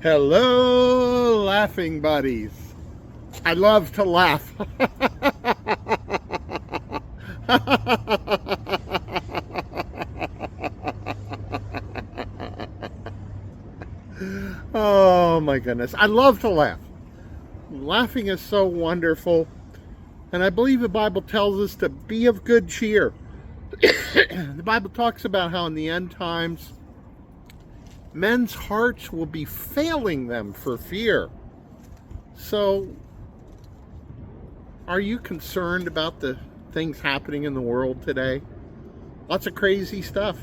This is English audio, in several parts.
Hello, laughing buddies. I love to laugh. Oh my goodness. I love to laugh. Laughing is so wonderful. And I believe the Bible tells us to be of good cheer. The Bible talks about how in the end times, men's hearts will be failing them for fear. So, are you concerned about the things happening in the world today? Lots of crazy stuff.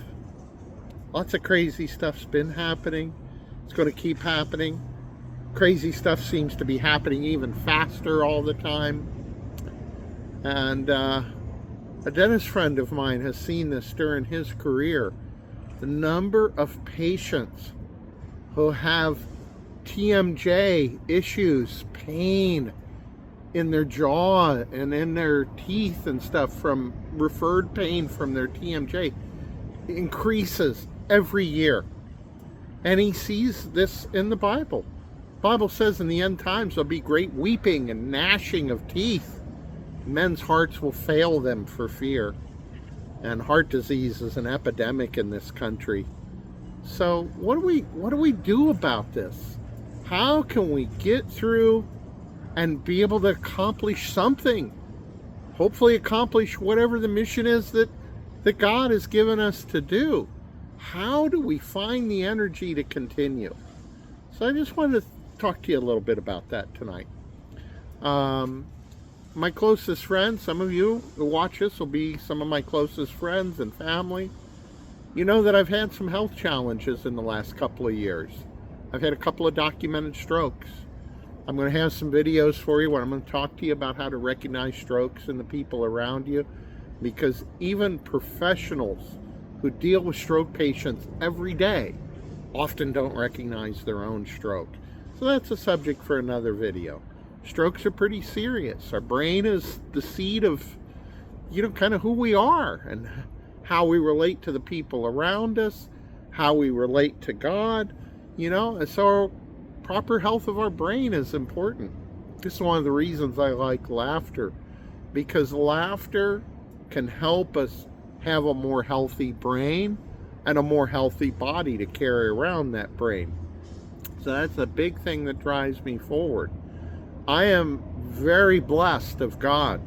Lots of crazy stuff's been happening. It's going to keep happening. Crazy stuff seems to be happening even faster all the time. And a dentist friend of mine has seen this during his career. The number of patients who have TMJ issues, pain in their jaw and in their teeth and stuff from referred pain from their TMJ increases every year. And he sees this in the Bible. The Bible says in the end times there'll be great weeping and gnashing of teeth. Men's hearts will fail them for fear. And heart disease is an epidemic in this country. So what do we do about this? How can we get through and be able to accomplish something? Hopefully accomplish whatever the mission is that God has given us to do. How do we find the energy to continue? So I just wanted to talk to you a little bit about that tonight. My closest friends, some of you who watch this will be some of my closest friends and family. You know that I've had some health challenges in the last couple of years. I've had a couple of documented strokes. I'm going to have some videos for you where I'm going to talk to you about how to recognize strokes in the people around you, because even professionals who deal with stroke patients every day often don't recognize their own stroke. So that's a subject for another video. Strokes are pretty serious. Our brain is the seed of, kind of who we are and how we relate to the people around us, how we relate to God, and so proper health of our brain is important. This is one of the reasons I like laughter, because laughter can help us have a more healthy brain and a more healthy body to carry around that brain. So that's a big thing that drives me forward. I am very blessed of God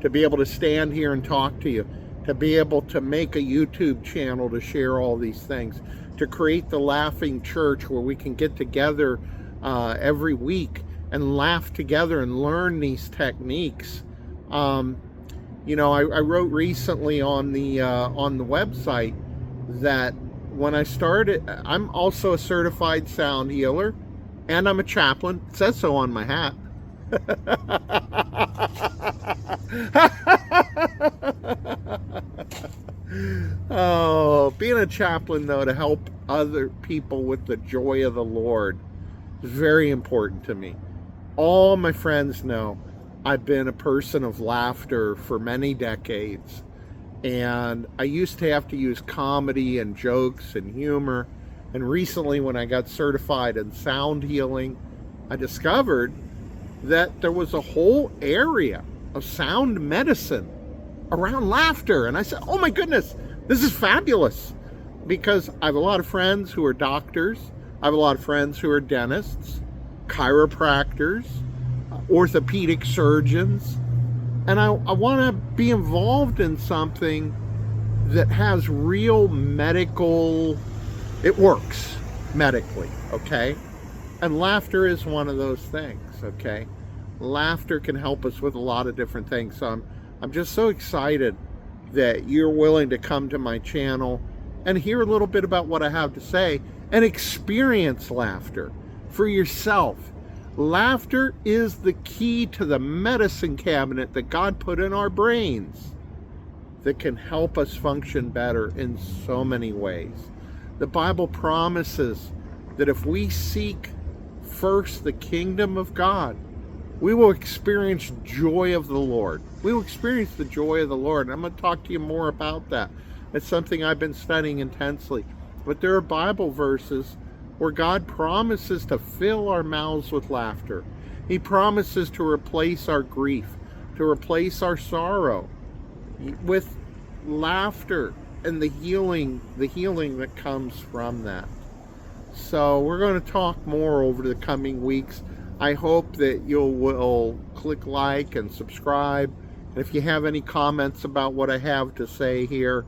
to be able to stand here and talk to you, to be able to make a YouTube channel to share all these things, to create the Laughing Church where we can get together every week and laugh together and learn these techniques. I wrote recently on the website that when I started, I'm also a certified sound healer and I'm a chaplain. It says so on my hat. Oh, being a chaplain, though, to help other people with the joy of the Lord is very important to me. All my friends know I've been a person of laughter for many decades, and I used to have to use comedy and jokes and humor, and recently when I got certified in sound healing, I discovered that there was a whole area of sound medicine around laughter. And I said, oh my goodness, this is fabulous, because I have a lot of friends who are doctors. I have a lot of friends who are dentists, chiropractors, orthopedic surgeons. And I want to be involved in something that has real medical, it works medically, okay? And laughter is one of those things, okay? Laughter can help us with a lot of different things. So I'm just so excited that you're willing to come to my channel and hear a little bit about what I have to say and experience laughter for yourself. Laughter is the key to the medicine cabinet that God put in our brains that can help us function better in so many ways. The Bible promises that if we seek first the kingdom of God, we will experience joy of the Lord. We will experience the joy of the Lord. And I'm going to talk to you more about that. It's something I've been studying intensely. But there are Bible verses where God promises to fill our mouths with laughter. He promises to replace our grief, to replace our sorrow with laughter and the healing that comes from that. So we're going to talk more over the coming weeks. I hope that you will click like and subscribe. And if you have any comments about what I have to say here,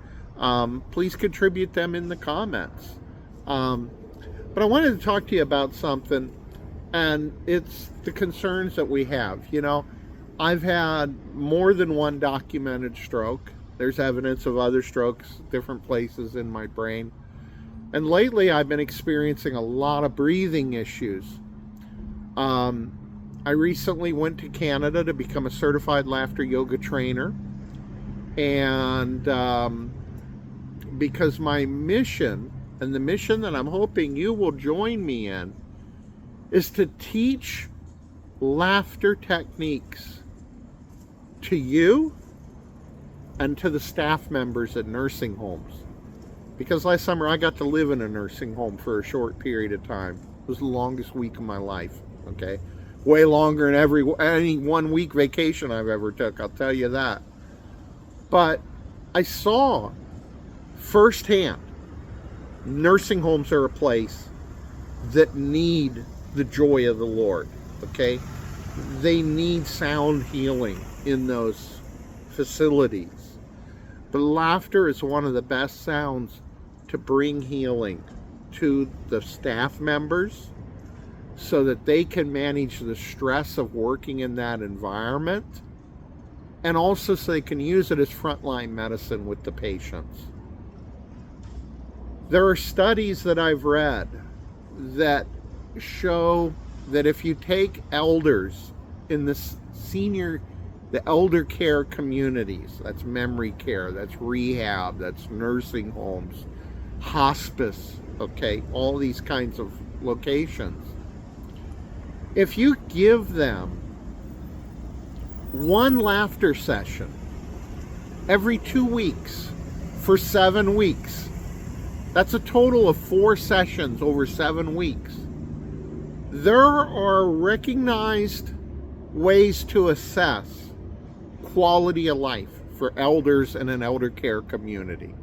please contribute them in the comments. But I wanted to talk to you about something, and it's the concerns that we have. You know, I've had more than one documented stroke. There's evidence of other strokes, different places in my brain. And lately I've been experiencing a lot of breathing issues. I recently went to Canada to become a certified laughter yoga trainer. And because my mission, and the mission that I'm hoping you will join me in, is to teach laughter techniques to you and to the staff members at nursing homes. Because last summer I got to live in a nursing home for a short period of time. It was the longest week of my life, okay? Way longer than any 1 week vacation I've ever took, I'll tell you that. But I saw firsthand, nursing homes are a place that need the joy of the Lord, okay? They need sound healing in those facilities. But laughter is one of the best sounds to bring healing to the staff members so that they can manage the stress of working in that environment, and also so they can use it as frontline medicine with the patients. There are studies that I've read that show that if you take elders in the elder care communities, that's memory care, that's rehab, that's nursing homes, hospice, okay, all these kinds of locations. If you give them one laughter session every 2 weeks for 7 weeks, that's a total of 4 sessions over 7 weeks. There are recognized ways to assess quality of life for elders in an elder care community.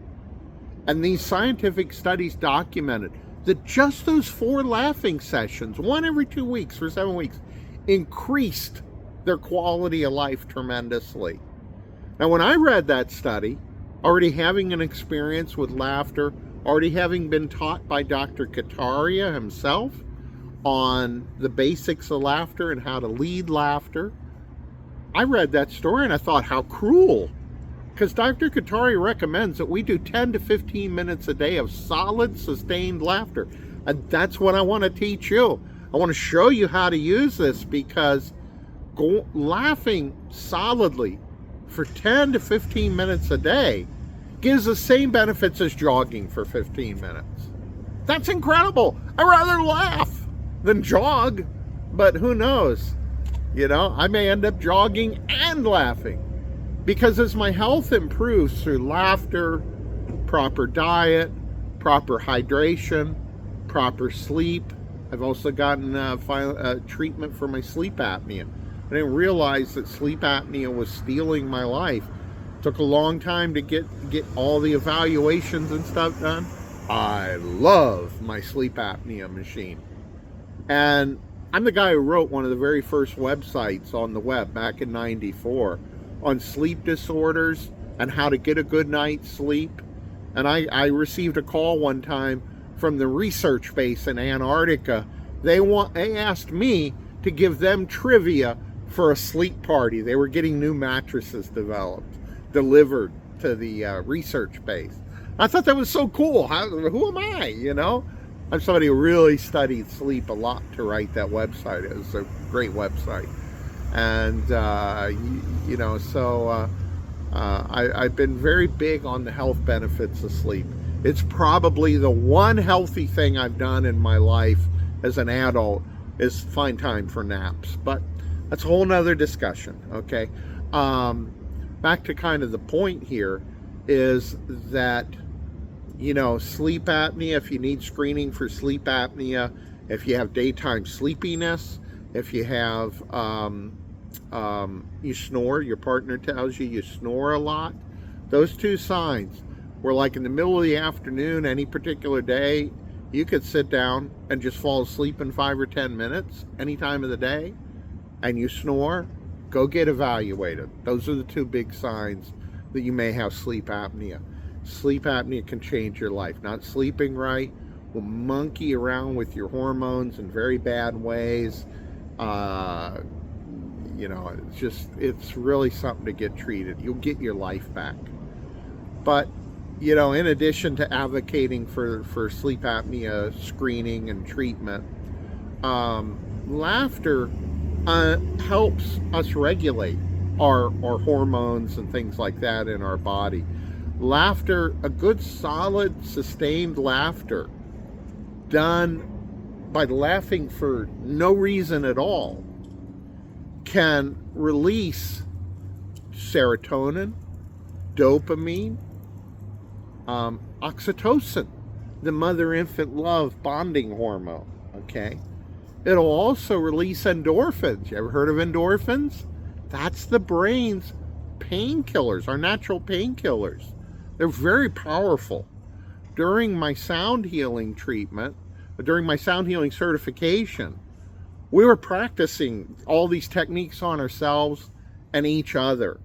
And these scientific studies documented that just those 4 laughing sessions, one every 2 weeks for 7 weeks, increased their quality of life tremendously. Now, when I read that study, already having an experience with laughter, already having been taught by Dr. Kataria himself on the basics of laughter and how to lead laughter, I read that story and I thought, how cruel. Because Dr. Kataria recommends that we do 10 to 15 minutes a day of solid, sustained laughter. And that's what I want to teach you. I want to show you how to use this, because laughing solidly for 10 to 15 minutes a day gives the same benefits as jogging for 15 minutes. That's incredible. I'd rather laugh than jog, but who knows? You know, I may end up jogging and laughing, because as my health improves through laughter, proper diet, proper hydration, proper sleep. I've also gotten treatment for my sleep apnea. I didn't realize that sleep apnea was stealing my life. It took a long time to get all the evaluations and stuff done. I love my sleep apnea machine. And I'm the guy who wrote one of the very first websites on the web back in '94 on sleep disorders and how to get a good night's sleep. And I received a call one time from the research base in Antarctica. They asked me to give them trivia for a sleep party. They were getting new mattresses delivered to the research base. I thought that was so cool. Who am I, you know? I'm somebody who really studied sleep a lot to write that website. It was a great website. And, you know, so I've been very big on the health benefits of sleep. It's probably the one healthy thing I've done in my life as an adult is find time for naps. But that's a whole nother discussion, okay? Back to kind of the point here is that Sleep apnea, if you need screening for sleep apnea, if you have daytime sleepiness, if you have, you snore, your partner tells you snore a lot, those two signs where, like, in the middle of the afternoon, any particular day, you could sit down and just fall asleep in 5 or 10 minutes any time of the day, and you snore, go get evaluated. Those are the two big signs that you may have sleep apnea. Sleep apnea can change your life. Not sleeping right will monkey around with your hormones in very bad ways. It's really something to get treated. You'll get your life back. But, in addition to advocating for sleep apnea screening and treatment, laughter helps us regulate our hormones and things like that in our body. Laughter, a good, solid, sustained laughter done by laughing for no reason at all can release serotonin, dopamine, oxytocin, the mother-infant love bonding hormone, okay? It'll also release endorphins. You ever heard of endorphins? That's the brain's painkillers, our natural painkillers. They're very powerful. During my sound healing treatment, during my sound healing certification, we were practicing all these techniques on ourselves and each other.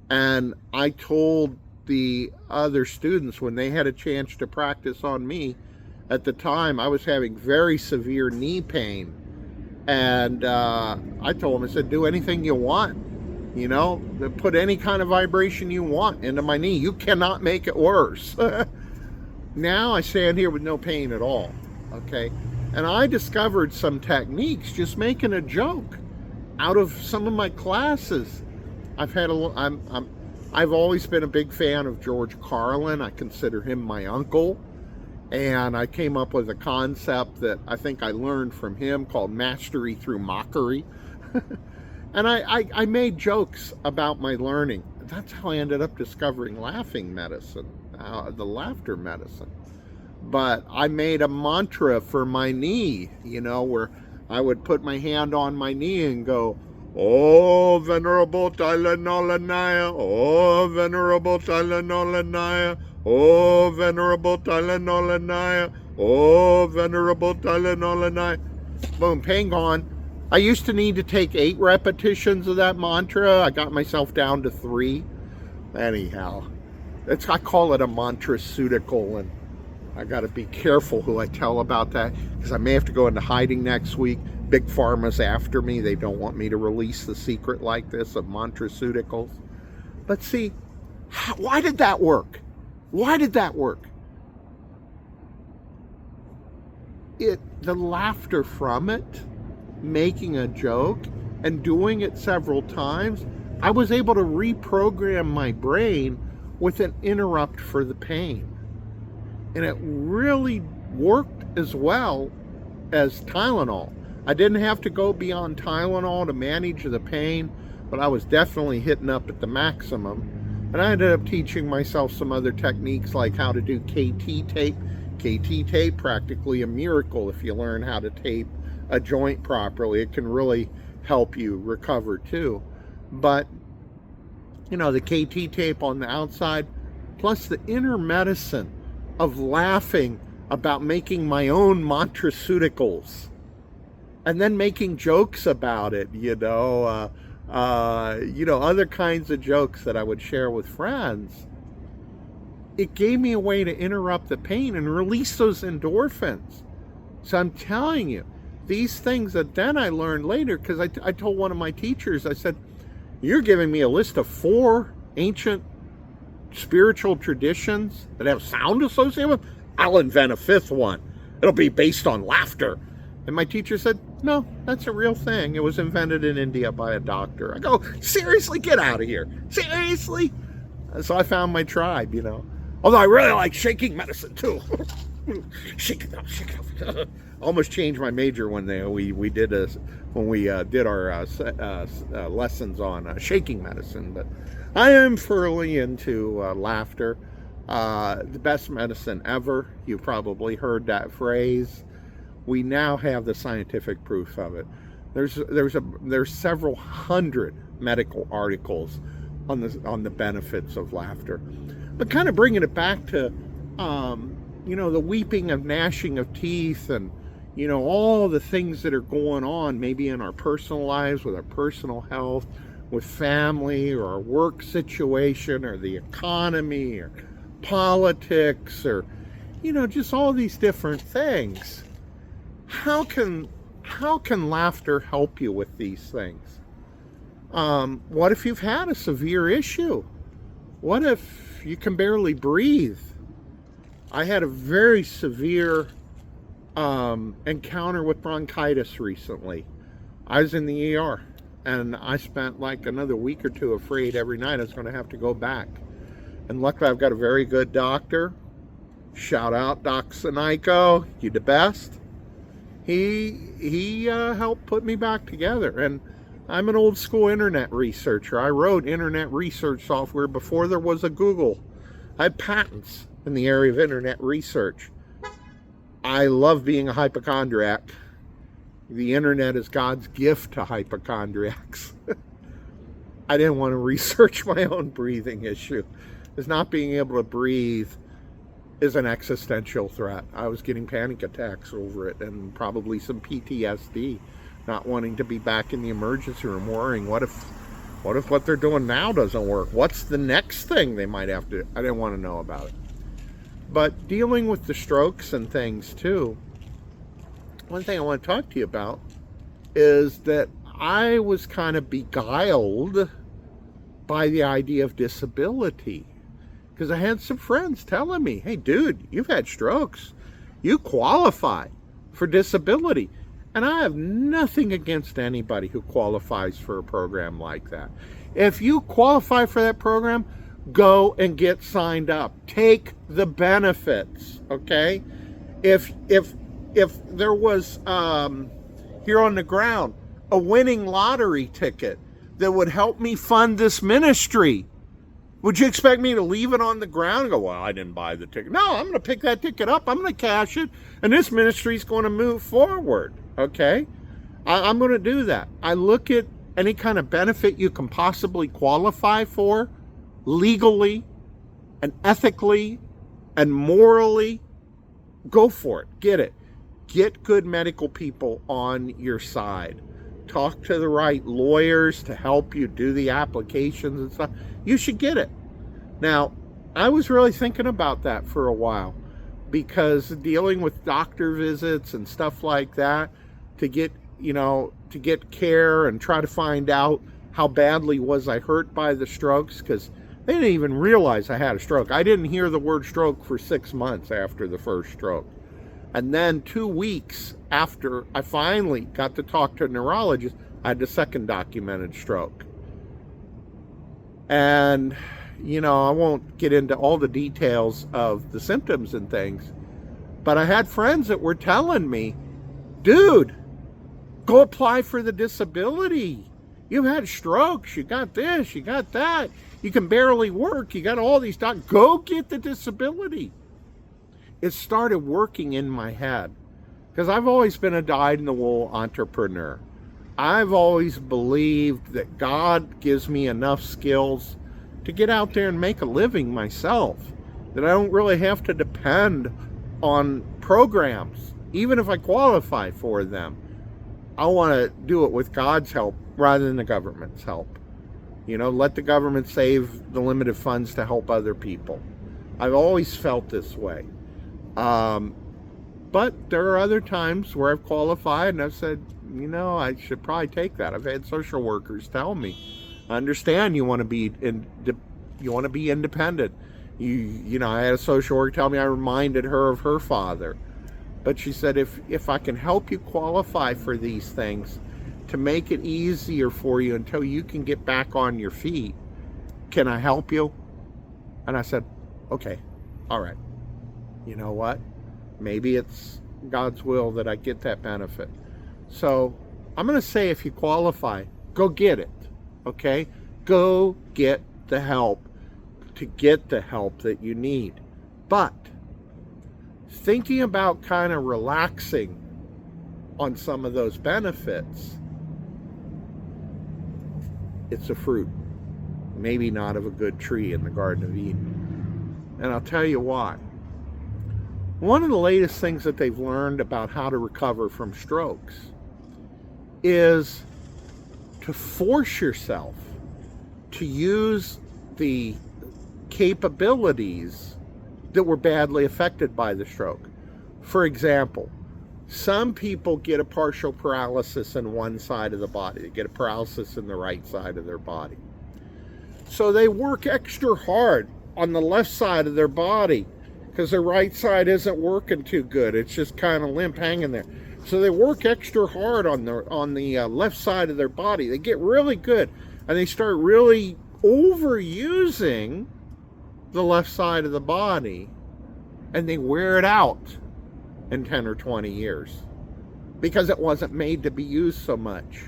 And I told the other students, when they had a chance to practice on me, at the time I was having very severe knee pain. And I told them, I said, do anything you want. Put any kind of vibration you want into my knee. You cannot make it worse. Now I stand here with no pain at all. Okay. And I discovered some techniques just making a joke out of some of my classes. I've always been a big fan of George Carlin. I consider him my uncle. And I came up with a concept that I think I learned from him called mastery through mockery. And I made jokes about my learning. That's how I ended up discovering laughing medicine, the laughter medicine. But I made a mantra for my knee, where I would put my hand on my knee and go, "Oh, Venerable Tylenolania, oh, Venerable Tylenolania, oh, Venerable Tylenolania, oh, Venerable Tylenolania." Boom, pain gone. I used to need to take 8 repetitions of that mantra. I got myself down to 3. Anyhow, I call it a mantraceutical, and I got to be careful who I tell about that, because I may have to go into hiding next week. Big Pharma's after me. They don't want me to release the secret like this of mantraceuticals. But see, why did that work? Why did that work? The laughter from it, making a joke and doing it several times, I was able to reprogram my brain with an interrupt for the pain. And it really worked as well as Tylenol. I didn't have to go beyond Tylenol to manage the pain, but I was definitely hitting up at the maximum. And I ended up teaching myself some other techniques, like how to do KT tape. KT tape, practically a miracle if you learn how to tape a joint properly. It can really help you recover too. But the KT tape on the outside, plus the inner medicine of laughing about making my own mantraceuticals and then making jokes about it, other kinds of jokes that I would share with friends. It gave me a way to interrupt the pain and release those endorphins. So I'm telling you, these things that then I learned later, because I told one of my teachers, I said, you're giving me a list of 4 ancient spiritual traditions that have sound associated with them. I'll invent a 5th one. It'll be based on laughter. And my teacher said, no, that's a real thing. It was invented in India by a doctor. I go, seriously, get out of here. Seriously? So I found my tribe, Although I really like shaking medicine too. Shake it up, shake it up. Almost changed my major when we did our lessons on shaking medicine. But I am thoroughly into laughter. The best medicine ever. You've probably heard that phrase. We now have the scientific proof of it. There's several hundred medical articles on the benefits of laughter. But kind of bringing it back to the weeping of gnashing of teeth, and all the things that are going on maybe in our personal lives, with our personal health, with family, or our work situation, or the economy, or politics, or just all these different things. How can laughter help you with these things? What if you've had a severe issue? What if you can barely breathe? I had a very severe encounter with bronchitis recently. I was in the ER, and I spent like another week or two afraid every night I was going to have to go back. And luckily I've got a very good doctor. Shout out Doc Sinico, you the best. He helped put me back together. And I'm an old school internet researcher. I wrote internet research software before there was a Google. I have patents in the area of internet research. I love being a hypochondriac. The internet is God's gift to hypochondriacs. I didn't want to research my own breathing issue. Because not being able to breathe is an existential threat. I was getting panic attacks over it, and probably some PTSD, not wanting to be back in the emergency room, worrying, what if what they're doing now doesn't work? What's the next thing they might have to do? I didn't want to know about it. But dealing with the strokes and things too, one thing I want to talk to you about is that I was kind of beguiled by the idea of disability. Because I had some friends telling me, hey, dude, you've had strokes. You qualify for disability. And I have nothing against anybody who qualifies for a program like that. If you qualify for that program, go and get signed up. Take the benefits, okay? If there was, here on the ground, a winning lottery ticket that would help me fund this ministry, would you expect me to leave it on the ground and go, well, I didn't buy the ticket? No, I'm going to pick that ticket up. I'm going to cash it, and this ministry is going to move forward, okay? I'm going to do that. I look at any kind of benefit you can possibly qualify for, legally and ethically and morally. Go for it. Get it. Get good medical people on your side. Talk to the right lawyers to help you do the applications and stuff. You should get it. Now, I was really thinking about that for a while, because dealing with doctor visits and stuff like that to get care and try to find out how badly was I hurt by the strokes, because they didn't even realize I had a stroke. I didn't hear the word stroke for 6 months after the first stroke. And then 2 weeks after I finally got to talk to a neurologist, I had the second documented stroke. And, I won't get into all the details of the symptoms and things, but I had friends that were telling me, dude, go apply for the disability. You've had strokes, you got this, you got that, you can barely work, you got all these doctors. Go get the disability. It started working in my head, because I've always been a dyed-in-the-wool entrepreneur. I've always believed that God gives me enough skills to get out there and make a living myself, that I don't really have to depend on programs, even if I qualify for them. I want to do it with God's help rather than the government's help. Let the government save the limited funds to help other people. I've always felt this way. But there are other times where I've qualified and I've said, I should probably take that. I've had social workers tell me, I understand you want to be independent. I had a social worker tell me I reminded her of her father. But she said, if I can help you qualify for these things to make it easier for you until you can get back on your feet, can I help you? And I said, okay, all right. You know what? Maybe it's God's will that I get that benefit. So I'm going to say, if you qualify, go get it. Okay? Go get the help. to get the help that you need. But thinking about kind of relaxing on some of those benefits, it's a fruit, maybe not of a good tree in the Garden of Eden. And I'll tell you why. One of the latest things that they've learned about how to recover from strokes is to force yourself to use the capabilities that were badly affected by the stroke. For example, some people get a partial paralysis in one side of the body. They get a paralysis in the right side of their body. So they work extra hard on the left side of their body because their right side isn't working too good. It's just kind of limp hanging there. So they work extra hard on the left side of their body. They get really good, and they start really overusing the left side of the body, and they wear it out in 10 or 20 years because it wasn't made to be used so much.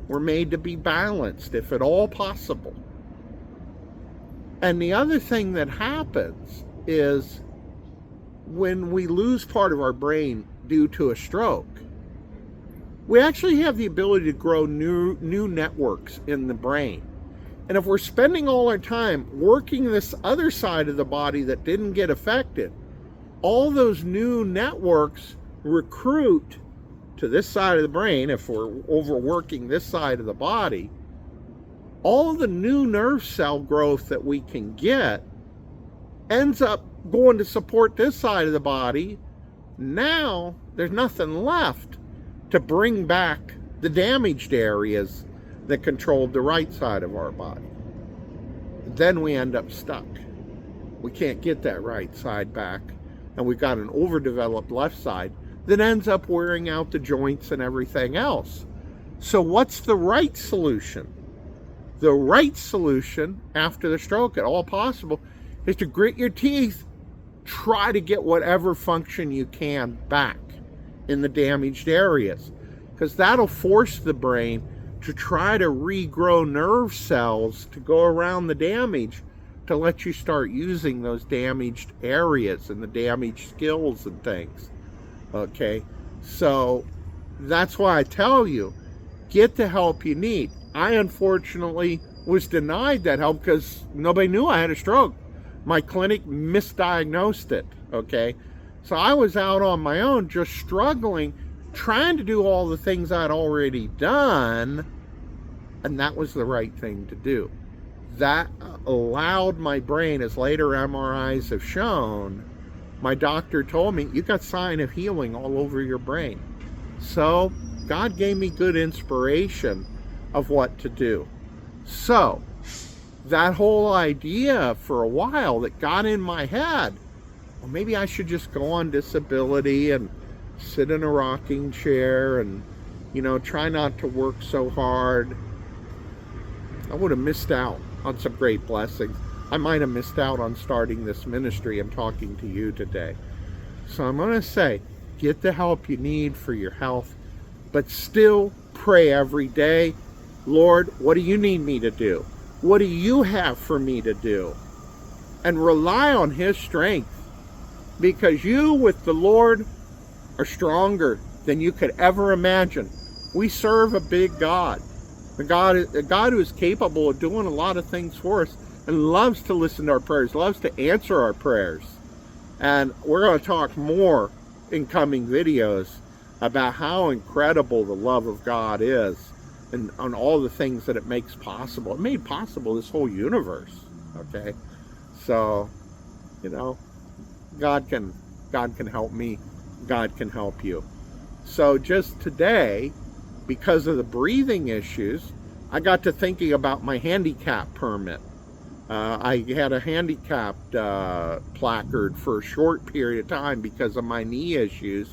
We're made to be balanced, if at all possible. And the other thing that happens is when we lose part of our brain due to a stroke, we actually have the ability to grow new networks in the brain. And if we're spending all our time working this other side of the body that didn't get affected, all those new networks recruit to this side of the brain. If we're overworking this side of the body, all the new nerve cell growth that we can get ends up going to support this side of the body. Now there's nothing left to bring back the damaged areas that controlled the right side of our body. Then we end up stuck. We can't get that right side back, and we've got an overdeveloped left side that ends up wearing out the joints and everything else. So what's the right solution? The right solution after the stroke, at all possible, is to grit your teeth, try to get whatever function you can back in the damaged areas, because that'll force the brain to try to regrow nerve cells to go around the damage to let you start using those damaged areas and the damaged skills and things. Okay, so that's why I tell you, get the help you need. I unfortunately was denied that help because nobody knew I had a stroke. My clinic misdiagnosed it, okay? So I was out on my own, just struggling, trying to do all the things I'd already done, and that was the right thing to do. That allowed my brain, as later MRIs have shown, my doctor told me, you got sign of healing all over your brain. So God gave me good inspiration of what to do. So that whole idea for a while that got in my head, well, maybe I should just go on disability and sit in a rocking chair and, try not to work so hard. I would have missed out on some great blessings. I might have missed out on starting this ministry and talking to you today. So I'm going to say, get the help you need for your health, but still pray every day. Lord, what do you need me to do? What do you have for me to do? And rely on His strength, because you with the Lord are stronger than you could ever imagine. We serve a big God, a God who is capable of doing a lot of things for us and loves to listen to our prayers, loves to answer our prayers. And we're going to talk more in coming videos about how incredible the love of God is and on all the things that it makes possible. It made possible this whole universe, okay? So, God can help me. God can help you. So just today, because of the breathing issues, I got to thinking about my handicap permit. I had a handicapped placard for a short period of time because of my knee issues.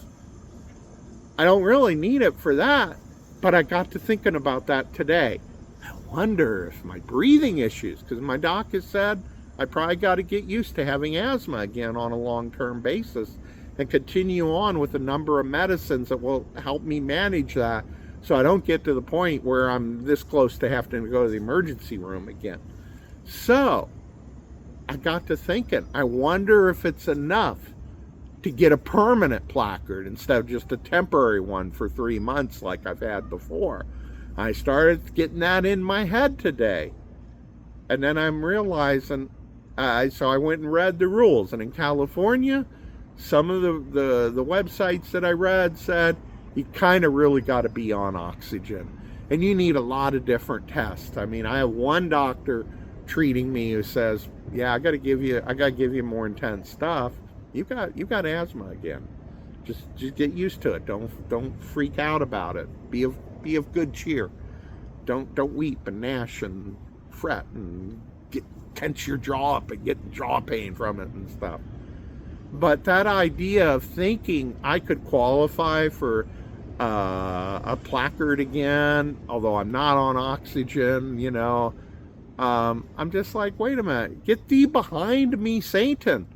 I don't really need it for that, but I got to thinking about that today. I wonder if my breathing issues, because my doc has said I probably got to get used to having asthma again on a long-term basis and continue on with a number of medicines that will help me manage that so I don't get to the point where I'm this close to having to go to the emergency room again. So, I got to thinking, I wonder if it's enough to get a permanent placard instead of just a temporary one for 3 months like I've had before. I started getting that in my head today. And then I'm realizing, so I went and read the rules. And in California, some of the websites that I read said you kind of really got to be on oxygen. And you need a lot of different tests. I mean, I have one doctor treating me who says, yeah, I got to give you more intense stuff. You've got asthma again. Just get used to it. Don't freak out about it. Be of good cheer. Don't weep and gnash and fret and tense your jaw up and get jaw pain from it and stuff. But that idea of thinking I could qualify for a placard again, although I'm not on oxygen, I'm just like, wait a minute, get thee behind me, Satan.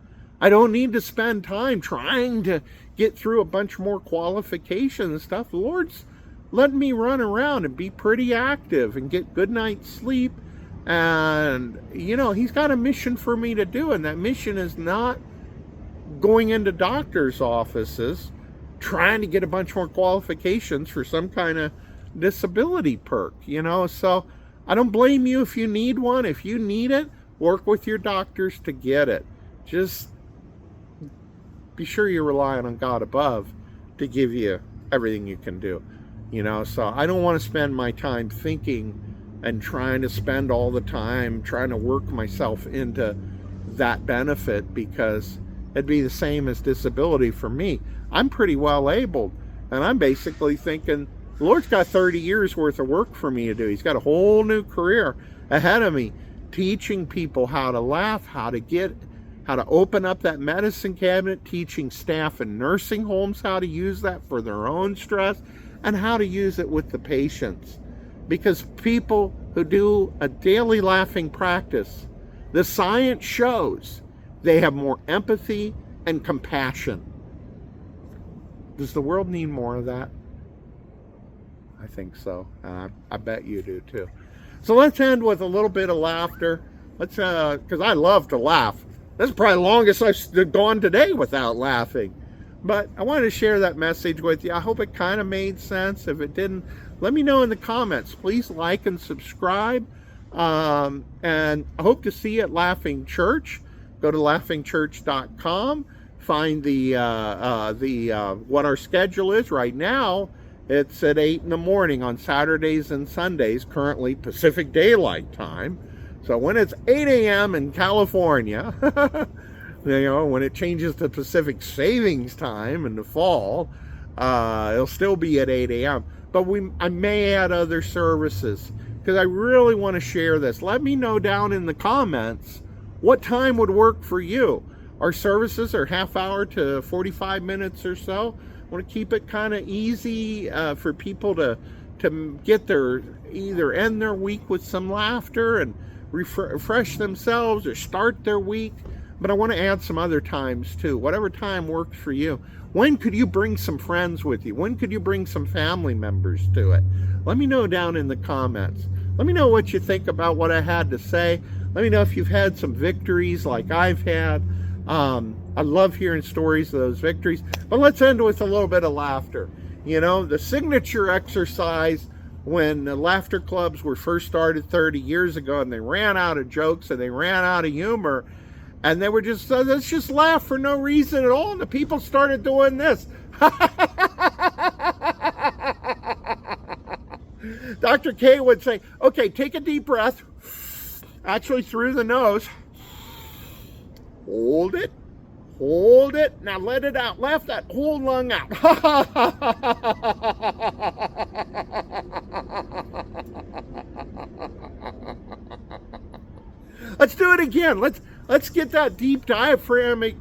I don't need to spend time trying to get through a bunch more qualifications and stuff. The Lord's letting me run around and be pretty active and get good night's sleep. And, He's got a mission for me to do. And that mission is not going into doctor's offices trying to get a bunch more qualifications for some kind of disability perk, So I don't blame you if you need one. If you need it, work with your doctors to get it. Just be sure you're relying on God above to give you everything you can do. So I don't want to spend my time thinking and trying to spend all the time trying to work myself into that benefit, because it'd be the same as disability for me. I'm pretty well able, and I'm basically thinking the Lord's got 30 years worth of work for me to do. He's got a whole new career ahead of me, teaching people how to laugh, how to open up that medicine cabinet, teaching staff in nursing homes how to use that for their own stress, and how to use it with the patients. Because people who do a daily laughing practice, the science shows they have more empathy and compassion. Does the world need more of that? I think so. I bet you do too. So let's end with a little bit of laughter. Because I love to laugh. This is probably the longest I've gone today without laughing. But I wanted to share that message with you. I hope it kind of made sense. If it didn't, let me know in the comments. Please like and subscribe. And I hope to see you at Laughing Church. Go to laughingchurch.com. Find what our schedule is right now. It's at 8 in the morning on Saturdays and Sundays, currently Pacific Daylight Time. So when it's 8 a.m. in California, when it changes to Pacific Savings Time in the fall, it'll still be at 8 a.m. But I may add other services because I really want to share this. Let me know down in the comments what time would work for you. Our services are half hour to 45 minutes or so. I want to keep it kind of easy for people to get either end their week with some laughter and refresh themselves or start their week. But I want to add some other times too, whatever time works for you. When could you bring some friends with you? When could you bring some family members to it? Let me know down in the comments. Let me know what you think about what I had to say. Let me know if you've had some victories like I've had. I love hearing stories of those victories. But let's end with a little bit of laughter. The signature exercise when the laughter clubs were first started 30 years ago, and they ran out of jokes and they ran out of humor, and they were just, let's just laugh for no reason at all. And the people started doing this. Dr. K would say, okay, take a deep breath, actually through the nose. Hold it. Now let it out. Laugh that whole lung out. Let's do it again. Let's get that deep diaphragm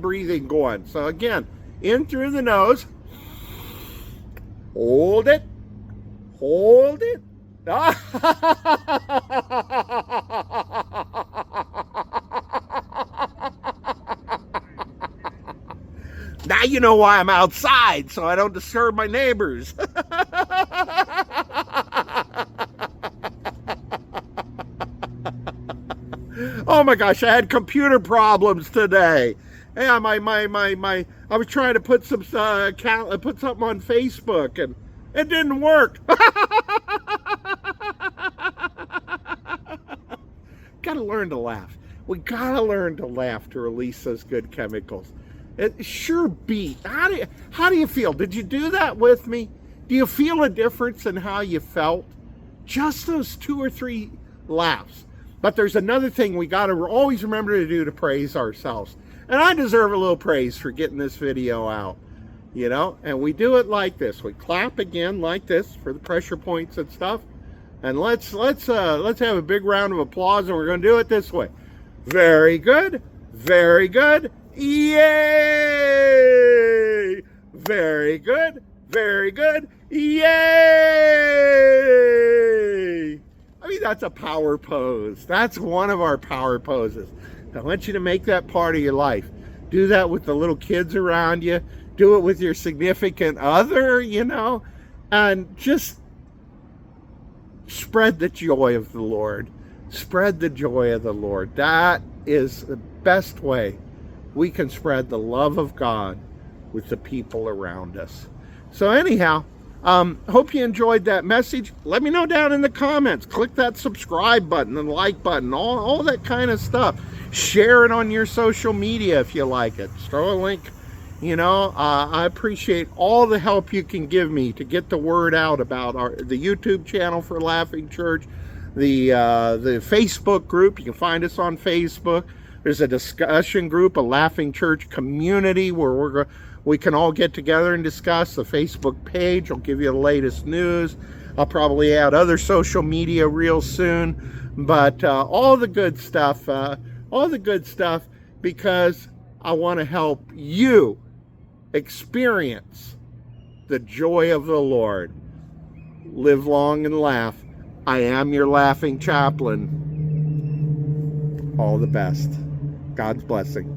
breathing going. So again, in through the nose. Hold it. Now you know why I'm outside, so I don't disturb my neighbors. Oh my gosh, I had computer problems today. Yeah, I was trying to put some put something on Facebook and it didn't work. Gotta learn to laugh. We gotta learn to laugh to release those good chemicals. It sure beat. How do you feel? Did you do that with me? Do you feel a difference in how you felt? Just those 2 or 3 laughs. But there's another thing we got to always remember to do to praise ourselves. And I deserve a little praise for getting this video out. You know, and we do it like this. We clap again like this for the pressure points and stuff. And let's have a big round of applause, and we're going to do it this way. Very good. Very good. Yay! Very good. Very good. Yay! I mean, that's a power pose. That's one of our power poses. I want you to make that part of your life. Do that with the little kids around you. Do it with your significant other, you know, and just spread the joy of the Lord. Spread the joy of the Lord. That is the best way we can spread the love of God with the people around us. So anyhow, hope you enjoyed that message. Let me know down in the comments. Click that subscribe button and like button, all that kind of stuff. Share it on your social media if you like it. Throw a link. You know, I appreciate all the help you can give me to get the word out about the YouTube channel for Laughing Church, the Facebook group. You can find us on Facebook. There's a discussion group, a Laughing Church community where we can all get together and discuss. The Facebook page will give you the latest news. I'll probably add other social media real soon, but all the good stuff, because I want to help you experience the joy of the Lord. Live long and laugh. I am your Laughing Chaplain. All the best. God's blessing.